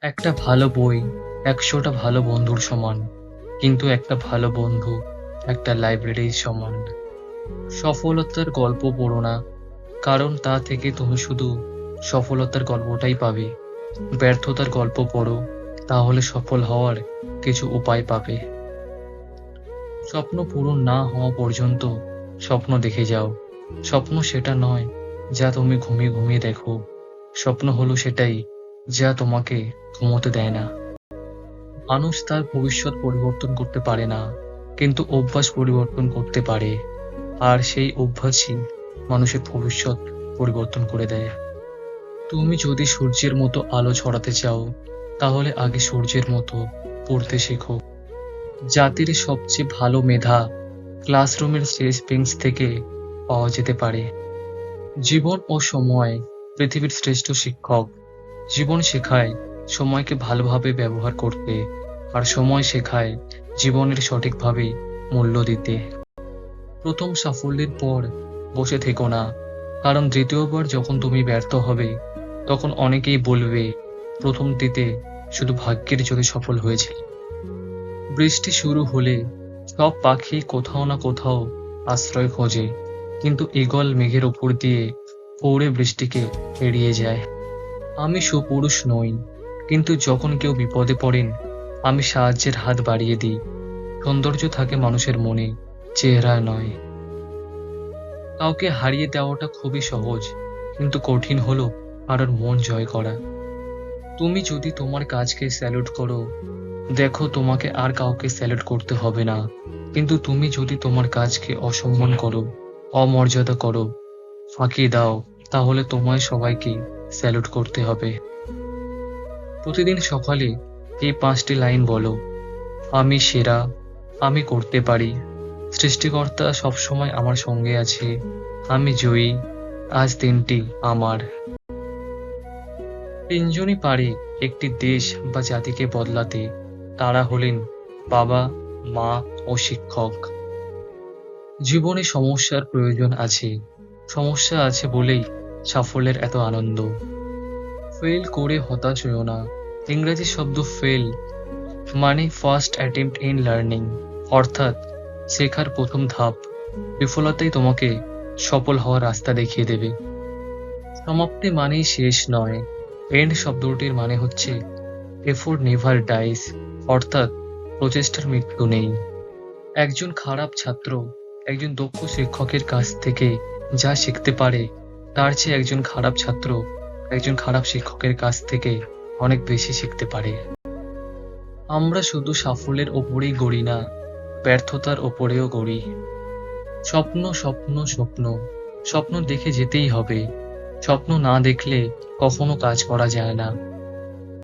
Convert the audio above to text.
একটা ভালো বই ১০০টা ভালো বন্ধুর সমান, কিন্তু একটা ভালো বন্ধু একটা লাইব্রেরির সমান। সফলতার গল্প পড়ো না, কারণ তা থেকে তুমি শুধু সফলতার গল্পটাই পাবে। ব্যর্থতার গল্প পড়ো, তাহলে সফল হওয়ার কিছু উপায় পাবে। স্বপ্ন পূরণ না হওয়া পর্যন্ত স্বপ্ন দেখে যাও। স্বপ্ন সেটা নয় যা তুমি ঘুমিয়ে ঘুমিয়ে দেখো। স্বপ্ন হলো সেটাই যা তোমাকে ঘুমোতে দেয় না। মানুষ তার ভবিষ্যৎ পরিবর্তন করতে পারে না, কিন্তু অভ্যাস পরিবর্তন করতে পারে। আর সেই অভ্যাসই মানুষের ভবিষ্যৎ পরিবর্তন করে দেয়। তুমি যদি সূর্যের মতো আলো ছড়াতে চাও, তাহলে আগে সূর্যের মতো পড়তে শেখো। জাতির সবচেয়ে ভালো মেধা ক্লাসরুমের শেষ বেঞ্চ থেকে পাওয়া যেতে পারে। জীবন ও সময় পৃথিবীর শ্রেষ্ঠ শিক্ষক। জীবন শেখায় সময়কে ভালোভাবে ব্যবহার করতে, আর সময় শেখায় জীবনের সঠিকভাবে মূল্য দিতে। প্রথম সাফল্যের পর বসে থেকো না, কারণ দ্বিতীয়বার যখন তুমি ব্যর্থ হবে, তখন অনেকেই বলবে প্রথমটিতে শুধু ভাগ্যের জোরে সফল হয়েছে। বৃষ্টি শুরু হলে সব পাখি কোথাও না কোথাও আশ্রয় খোঁজে, কিন্তু ঈগল মেঘের ওপর দিয়ে পৌড়ে বৃষ্টিকে এড়িয়ে যায়। আমি সুপুরুষ নই, কিন্তু যখন কেউ বিপদে পড়েন, আমি সাহায্যের হাত বাড়িয়ে দিই। সৌন্দর্য থাকে মানুষের মনে, চেহারায় নয়। কাউকে হারিয়ে দেওয়াটা খুবই সহজ, কিন্তু কঠিন হলো কারোর মন জয় করা। তুমি যদি তোমার কাজকে স্যালুট করো, দেখো তোমাকে আর কাউকে স্যালুট করতে হবে না। কিন্তু তুমি যদি তোমার কাজকে অসম্মান করো, অমর্যাদা করো, ফাঁকি দাও, তাহলে তোমায় সবাইকে স্যালুট করতে হবে। প্রতিদিন সকালে এই ৫টি লাইন বলো: আমি সেরা, আমি করতে পারি, সৃষ্টিকর্তা সবসময় আমার সঙ্গে আছে, আমি জয়ী, আজ দিনটি আমার। তিনজনই পারে একটি দেশ বা জাতিকে বদলাতে। তারা হলেন বাবা, মা ও শিক্ষক। জীবনে সমস্যার প্রয়োজন আছে। সমস্যা আছে বলেই সাফল্যের এত আনন্দ। ফেল করে হতাশ হইও না। ইংরেজি শব্দ ফেল মানে ফার্স্ট অ্যাটেম্প্ট ইন লার্নিং, অর্থাৎ শেখার প্রথম ধাপ। বিফলতাই তোমাকে সফল হওয়ার রাস্তা দেখিয়ে দেবে। সমাপ্তি মানেই শেষ নয়। এন্ড শব্দটির মানে হচ্ছে এফোর্ট নেভার ডাইস, অর্থাৎ প্রচেষ্টার মৃত্যু নেই। একজন খারাপ ছাত্র একজন দক্ষ শিক্ষকের কাছ থেকে যা শিখতে পারে, তার চেয়ে একজন খারাপ ছাত্র একজন খারাপ শিক্ষকের কাছ থেকে অনেক বেশি শিখতে পারে। আমরা শুধু সাফল্যের ওপরেই গড়ি না, ব্যর্থতার ওপরেও গড়ি। স্বপ্ন স্বপ্ন স্বপ্ন স্বপ্ন দেখে যেতেই হবে। স্বপ্ন না দেখলে কখনো কাজ করা যায় না।